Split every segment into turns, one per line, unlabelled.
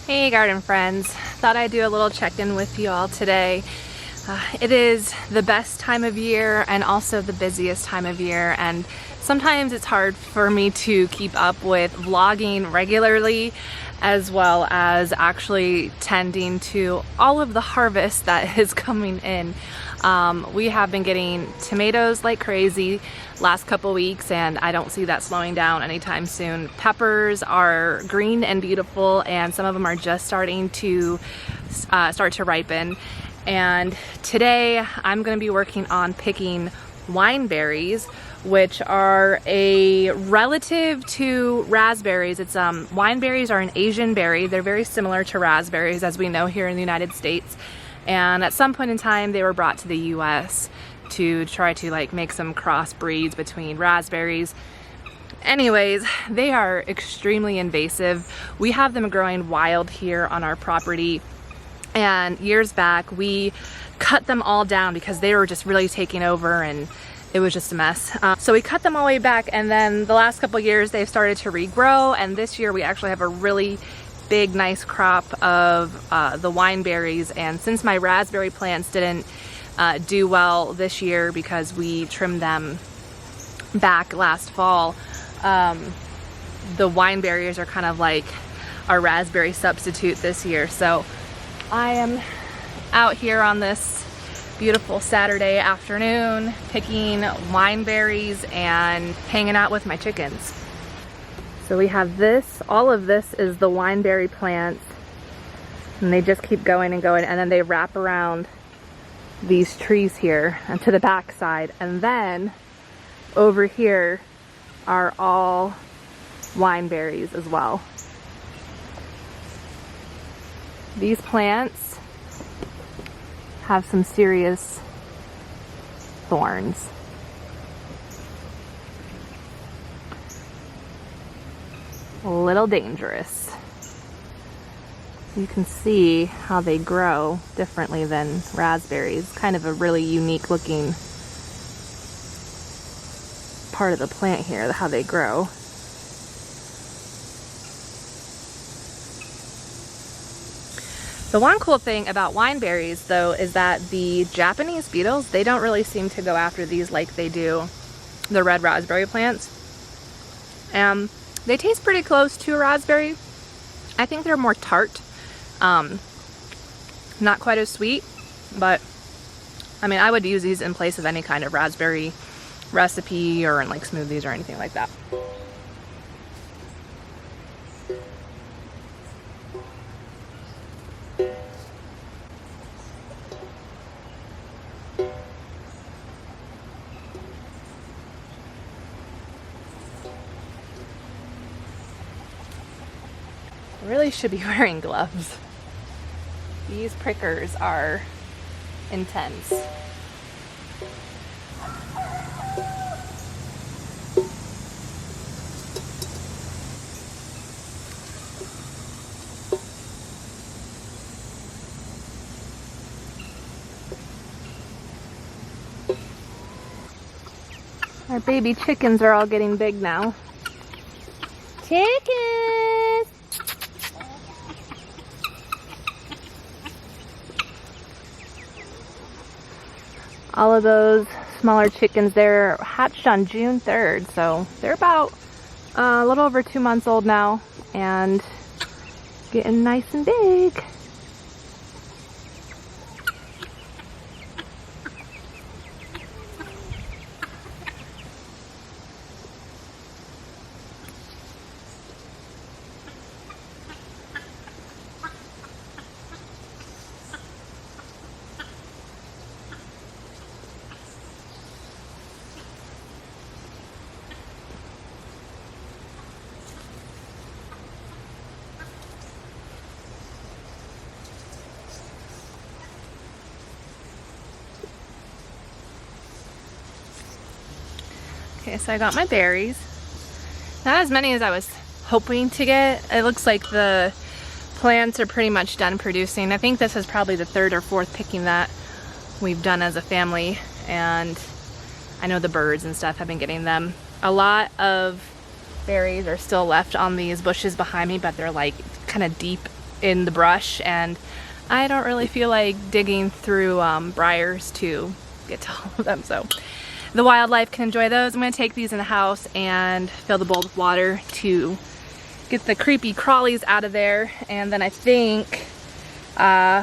Hey garden friends, thought I'd do a little check-in with you all today. It is the best time of year and also the busiest time of year, and sometimes it's hard for me to keep up with vlogging regularly as well as actually tending to all of the harvest that is coming in. We have been getting tomatoes like crazy last couple weeks, and I don't see that slowing down anytime soon. Peppers are green and beautiful, and some of them are just starting to ripen. And today I'm going to be working on picking wineberries, which are a relative to raspberries. Wineberries are an Asian berry. They're very similar to raspberries, as we know here in the United States. And at some point in time, they were brought to the US to try to make some cross breeds between raspberries. Anyways, they are extremely invasive. We have them growing wild here on our property. And years back, we cut them all down because they were just really taking over and it was just a mess. So we cut them all the way back, and then the last couple years they've started to regrow, and this year we actually have a really big nice crop of the wineberries. And since my raspberry plants didn't do well this year because we trimmed them back last fall, the wineberries are kind of like our raspberry substitute this year. So I am out here on this beautiful Saturday afternoon picking wineberries and hanging out with my chickens. So we have this, all of this is the wineberry plants, and they just keep going and going, and then they wrap around these trees here and to the back side, and then over here are all wineberries as well. These plants have some serious thorns. A little dangerous. You can see how they grow differently than raspberries. Kind of a really unique looking part of the plant here, how they grow. The one cool thing about wineberries, though, is that the Japanese beetles, they don't really seem to go after these like they do the red raspberry plants. They taste pretty close to a raspberry. I think they're more tart, not quite as sweet, but I mean, I would use these in place of any kind of raspberry recipe or in like smoothies or anything like that. I really should be wearing gloves. These prickers are intense. Our baby chickens are all getting big now. Chickens! All of those smaller chickens, they're hatched on June 3rd, so they're about a little over 2 months old now and getting nice and big. Okay, so I got my berries. Not as many as I was hoping to get. It looks like the plants are pretty much done producing. I think this is probably the third or fourth picking that we've done as a family, and I know the birds and stuff have been getting them. A lot of berries are still left on these bushes behind me, but they're like kind of deep in the brush, and I don't really feel like digging through briars to get to all of them, so the wildlife can enjoy those. I'm gonna take these in the house and fill the bowl with water to get the creepy crawlies out of there, and then I think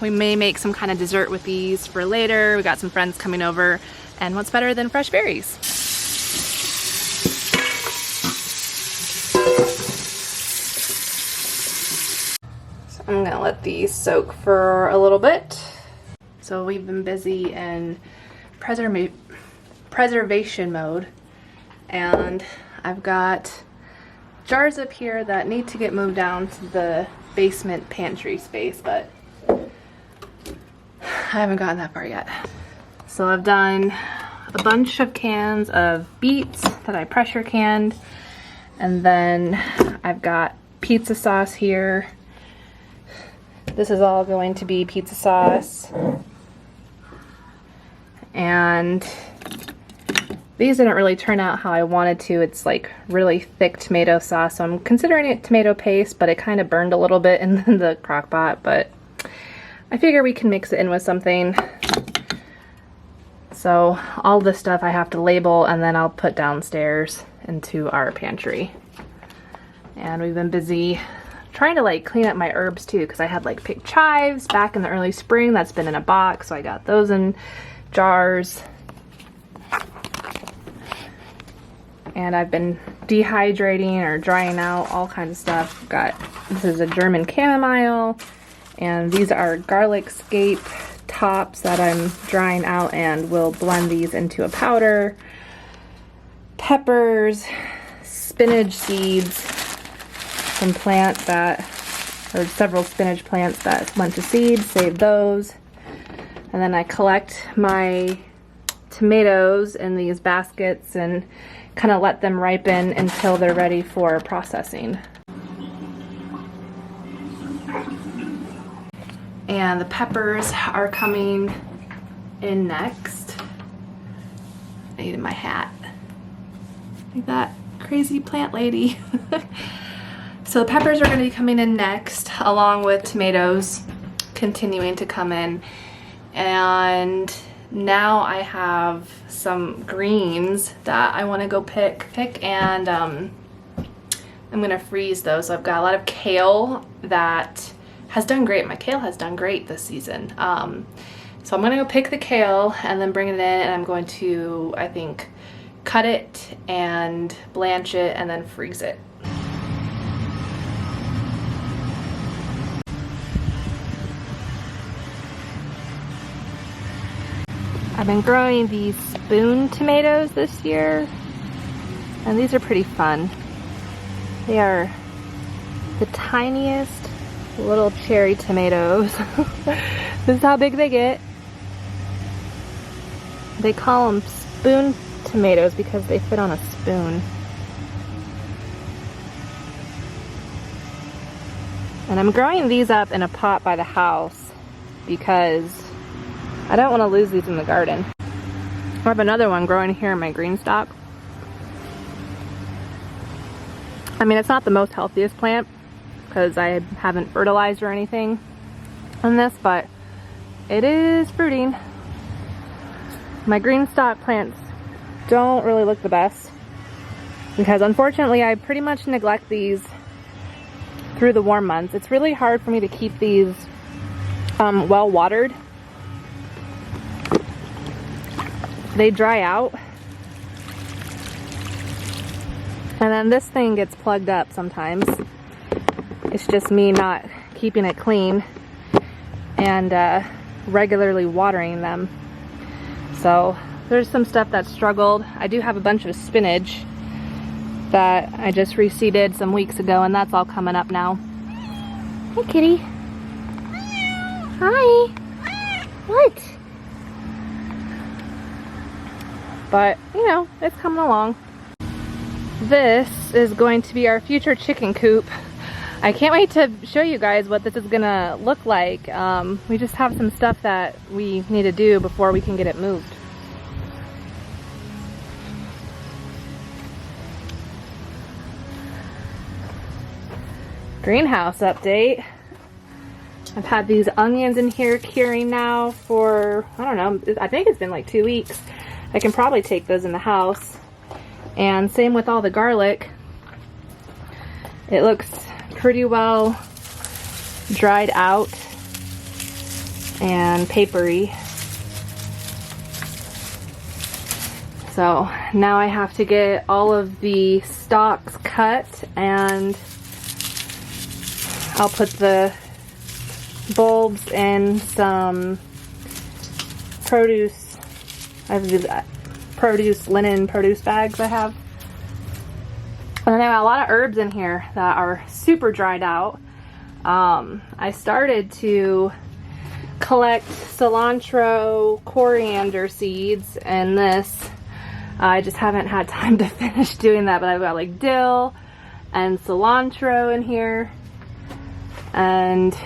we may make some kind of dessert with these for later. We got some friends coming over, and what's better than fresh berries? So I'm gonna let these soak for a little bit. So we've been busy in preservation mode, and I've got jars up here that need to get moved down to the basement pantry space, but I haven't gotten that far yet. So I've done a bunch of cans of beets that I pressure canned, and then I've got pizza sauce here. This is all going to be pizza sauce, and these didn't really turn out how I wanted to. It's like really thick tomato sauce, so I'm considering it tomato paste, but it kind of burned a little bit in the crock pot, but I figure we can mix it in with something. So all this stuff I have to label, and then I'll put downstairs into our pantry. And we've been busy trying to like clean up my herbs too, because I had like picked chives back in the early spring that's been in a box, so I got those in jars. And I've been dehydrating or drying out all kinds of stuff. This is a German chamomile, and these are garlic scape tops that I'm drying out, and we'll blend these into a powder. Peppers, spinach seeds, some plants or several spinach plants that went to seed, save those. And then I collect my tomatoes in these baskets and kind of let them ripen until they're ready for processing. And the peppers are coming in next. I needed my hat. Like that crazy plant lady. So the peppers are going to be coming in next, along with tomatoes continuing to come in. And now I have some greens that I want to go pick, and I'm gonna freeze those. So I've got a lot of kale that has done great. My kale has done great this season. So I'm gonna go pick the kale and then bring it in, and I'm going to, I think, cut it and blanch it and then freeze it. I've been growing these spoon tomatoes this year, and these are pretty fun. They are the tiniest little cherry tomatoes. This is how big they get. They call them spoon tomatoes because they fit on a spoon. And I'm growing these up in a pot by the house because I don't want to lose these in the garden. I have another one growing here in my green stock. I mean, it's not the most healthiest plant because I haven't fertilized or anything on this, but it is fruiting. My green stock plants don't really look the best because unfortunately I pretty much neglect these through the warm months. It's really hard for me to keep these well watered. They dry out, and then this thing gets plugged up sometimes. It's just me not keeping it clean and regularly watering them. So there's some stuff that struggled. I do have a bunch of spinach that I just reseeded some weeks ago, and that's all coming up now. Hey kitty. Hi. What? But, you know, it's coming along. This is going to be our future chicken coop. I can't wait to show you guys what this is gonna look like. We just have some stuff that we need to do before we can get it moved. Greenhouse update. I've had these onions in here curing now for, I don't know, I think it's been like 2 weeks. I can probably take those in the house. And same with all the garlic. It looks pretty well dried out and papery. So now I have to get all of the stalks cut, and I'll put the bulbs in some produce. I have these linen produce bags I have. And then I have a lot of herbs in here that are super dried out. I started to collect cilantro, coriander seeds, and this. I just haven't had time to finish doing that, but I've got like dill and cilantro in here. And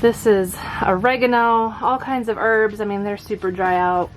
this is oregano, all kinds of herbs. I mean, they're super dry out.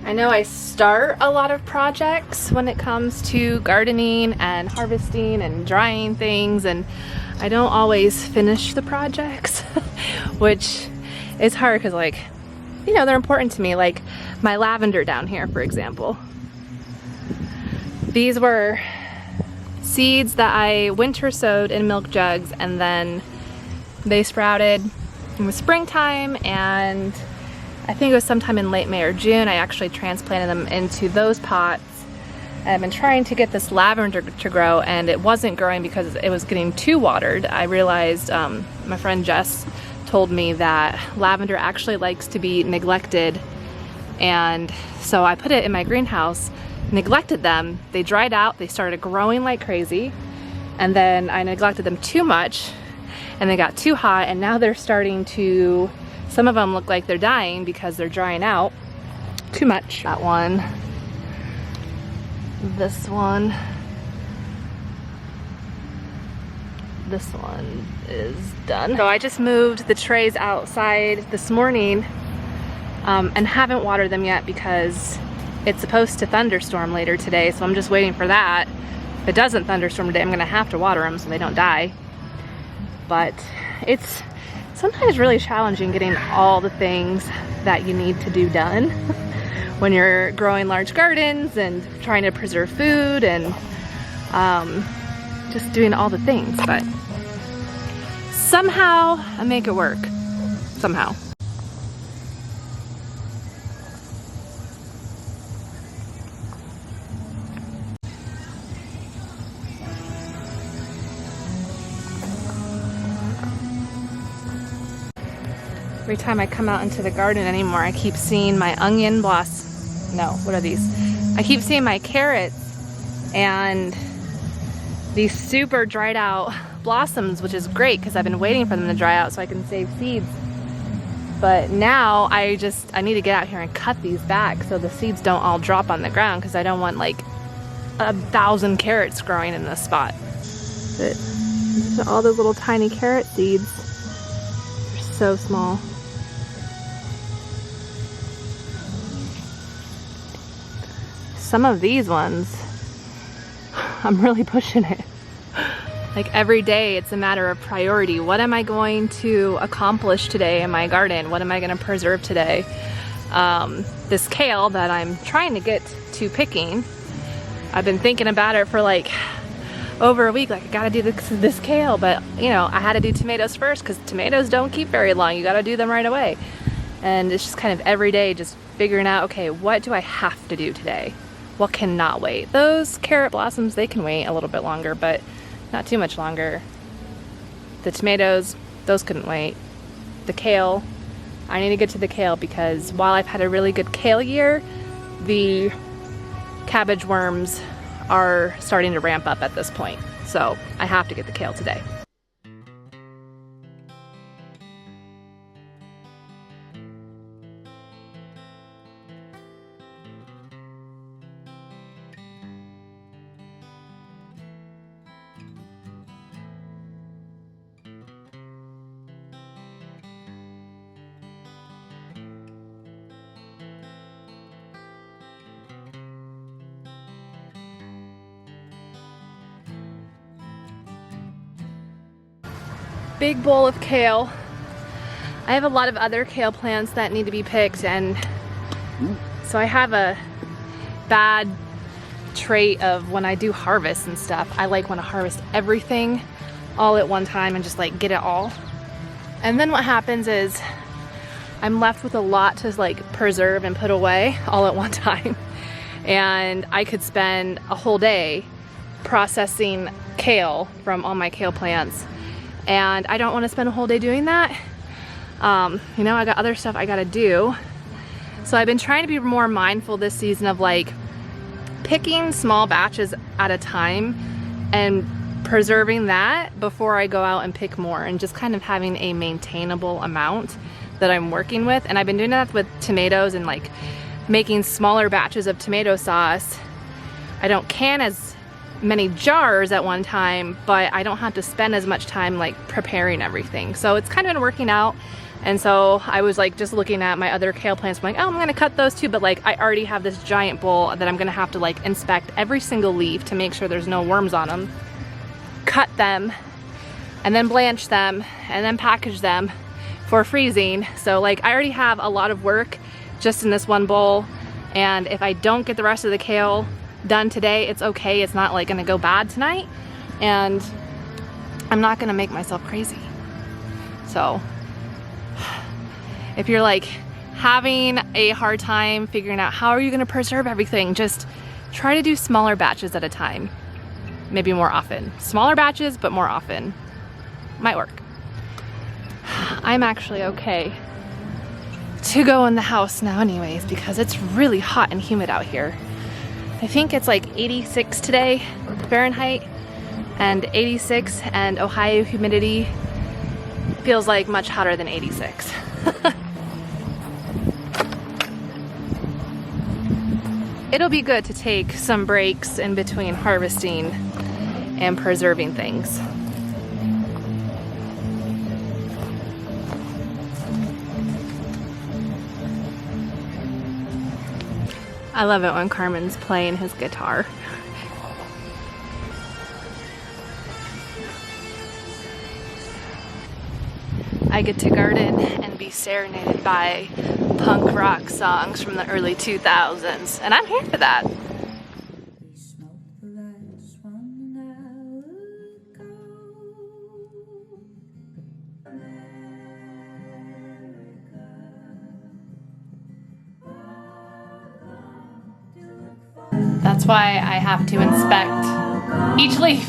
I know I start a lot of projects when it comes to gardening and harvesting and drying things, and I don't always finish the projects, which is hard because, like, you know, they're important to me. Like my lavender down here, for example. These were seeds that I winter sowed in milk jugs, and then they sprouted in the springtime, and I think it was sometime in late May or June I actually transplanted them into those pots. I've been trying to get this lavender to grow, and it wasn't growing because it was getting too watered. I realized, my friend Jess told me that lavender actually likes to be neglected, and so I put it in my greenhouse, neglected them, they dried out, they started growing like crazy, and then I neglected them too much and they got too hot, and now they're starting to, some of them look like they're dying because they're drying out too much. That one, this one, this one is done. So I just moved the trays outside this morning and haven't watered them yet because it's supposed to thunderstorm later today, so I'm just waiting for that. If it doesn't thunderstorm today, I'm gonna have to water them so they don't die. But it's sometimes really challenging getting all the things that you need to do done when you're growing large gardens and trying to preserve food and just doing all the things, but somehow I make it work, somehow. Every time I come out into the garden anymore, I keep seeing my onion blossom. No, what are these? I keep seeing my carrots and these super dried out blossoms, which is great because I've been waiting for them to dry out so I can save seeds. But now I need to get out here and cut these back so the seeds don't all drop on the ground, because I don't want like 1,000 carrots growing in this spot. But all those little tiny carrot seeds, they're so small. Some of these ones, I'm really pushing it. Like every day it's a matter of priority. What am I going to accomplish today in my garden? What am I going to preserve today? This kale that I'm trying to get to picking, I've been thinking about it for like over a week. Like, I gotta do this kale, but you know, I had to do tomatoes first because tomatoes don't keep very long. You gotta do them right away. And it's just kind of every day just figuring out, okay, what do I have to do today? What cannot wait? Those carrot blossoms, they can wait a little bit longer, but not too much longer. The tomatoes, those couldn't wait. The kale, I need to get to the kale because while I've had a really good kale year, the cabbage worms are starting to ramp up at this point. So I have to get the kale today. big bowl of kale. I have a lot of other kale plants that need to be picked, and so I have a bad trait of when I do harvest and stuff, I like want to harvest everything all at one time and just like get it all. And then what happens is I'm left with a lot to like preserve and put away all at one time. And I could spend a whole day processing kale from all my kale plants. And I don't want to spend a whole day doing that. You know, I got other stuff I gotta do. So I've been trying to be more mindful this season of like picking small batches at a time and preserving that before I go out and pick more, and just kind of having a maintainable amount that I'm working with. And I've been doing that with tomatoes and like making smaller batches of tomato sauce. I don't can as many jars at one time, but I don't have to spend as much time like preparing everything. So it's kind of been working out. And so I was like just looking at my other kale plants. I'm like, oh, I'm gonna cut those too, but like I already have this giant bowl that I'm gonna have to like inspect every single leaf to make sure there's no worms on them, cut them, and then blanch them, and then package them for freezing. So like I already have a lot of work just in this one bowl. And if I don't get the rest of the kale done today, it's okay. It's not like gonna go bad tonight, and I'm not gonna make myself crazy. So if you're like having a hard time figuring out how are you gonna preserve everything, just try to do smaller batches at a time. Maybe more often. Smaller batches, but more often. Might work. I'm actually okay to go in the house now anyways, because it's really hot and humid out here. I think it's like 86 today, Fahrenheit, and 86, and Ohio humidity feels like much hotter than 86. It'll be good to take some breaks in between harvesting and preserving things. I love it when Carmen's playing his guitar. I get to garden and be serenaded by punk rock songs from the early 2000s, and I'm here for that. That's why I have to inspect each leaf.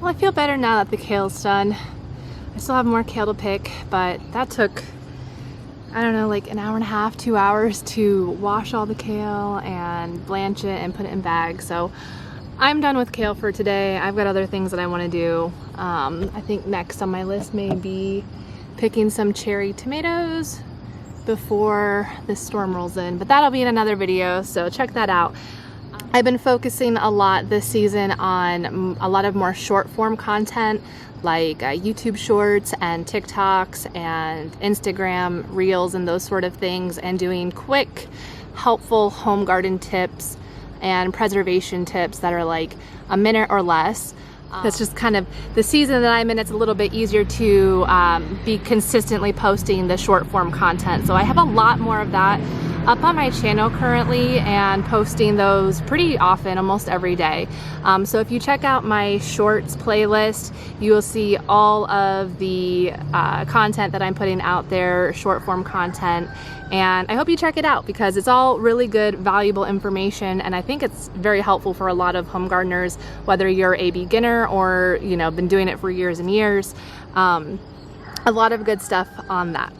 Well, I feel better now that the kale's done. I still have more kale to pick, but that took, I don't know, like an hour and a half, 2 hours to wash all the kale and blanch it and put it in bags. So I'm done with kale for today. I've got other things that I want to do. I think next on my list may be picking some cherry tomatoes before the storm rolls in, but that'll be in another video, so check that out. I've been focusing a lot this season on a lot of more short form content, like YouTube shorts and TikToks and Instagram reels and those sort of things, and doing quick, helpful home garden tips and preservation tips that are like a minute or less. That's just kind of the season that I'm in. It's a little bit easier to be consistently posting the short form content. So I have a lot more of that up on my channel currently and posting those pretty often, almost every day. So if you check out my shorts playlist, you will see all of the content that I'm putting out there, short form content. And I hope you check it out because it's all really good, valuable information, and I think it's very helpful for a lot of home gardeners, whether you're a beginner or, you know, been doing it for years and years. A lot of good stuff on that.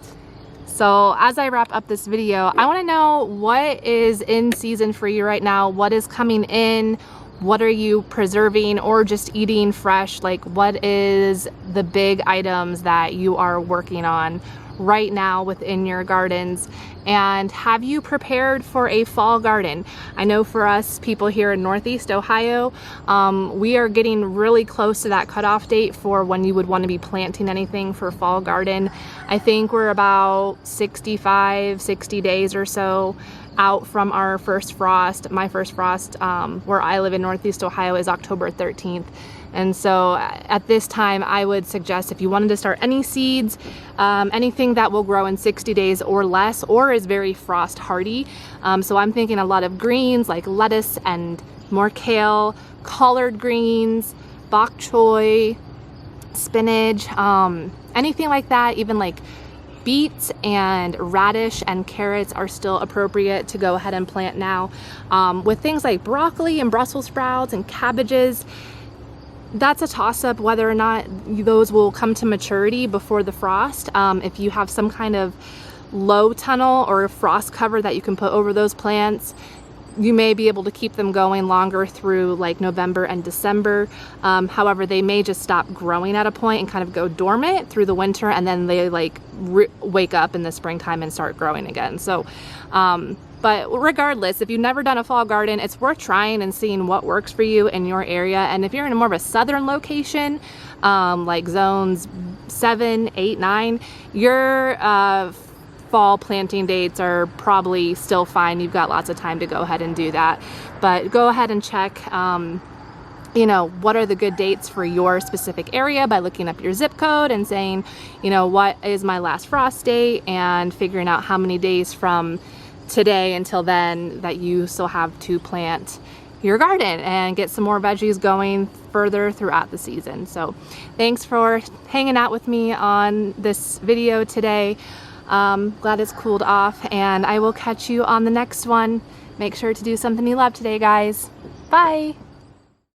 So as I wrap up this video, I want to know what is in season for you right now. What is coming in? What are you preserving or just eating fresh? Like, what is the big items that you are working on right now within your gardens? And have you prepared for a fall garden? I know for us people here in Northeast Ohio, we are getting really close to that cutoff date for when you would want to be planting anything for fall garden. I think we're about 65, 60 days or so out from our first frost. My first frost where I live in Northeast Ohio is October 13th. And so at this time, I would suggest if you wanted to start any seeds, anything that will grow in 60 days or less, or is very frost hardy. So I'm thinking a lot of greens like lettuce and more kale, collard greens, bok choy, spinach, anything like that. Even like beets and radish and carrots are still appropriate to go ahead and plant now. With things like broccoli and Brussels sprouts and cabbages, that's a toss-up whether or not those will come to maturity before the frost. If you have some kind of low tunnel or frost cover that you can put over those plants, you may be able to keep them going longer through like November and December. However, they may just stop growing at a point and kind of go dormant through the winter, and then they like wake up in the springtime and start growing again. So but regardless, if you've never done a fall garden, it's worth trying and seeing what works for you in your area. And if you're in a more of a southern location, like zones 7, 8, 9, your fall planting dates are probably still fine. You've got lots of time to go ahead and do that. But go ahead and check, you know, what are the good dates for your specific area by looking up your zip code and saying, you know, what is my last frost date, and figuring out how many days from today until then that you still have to plant your garden and get some more veggies going further throughout the season. So thanks for hanging out with me on this video today. Glad it's cooled off, and I will catch you on the next one. Make sure to do something you love today, guys. Bye.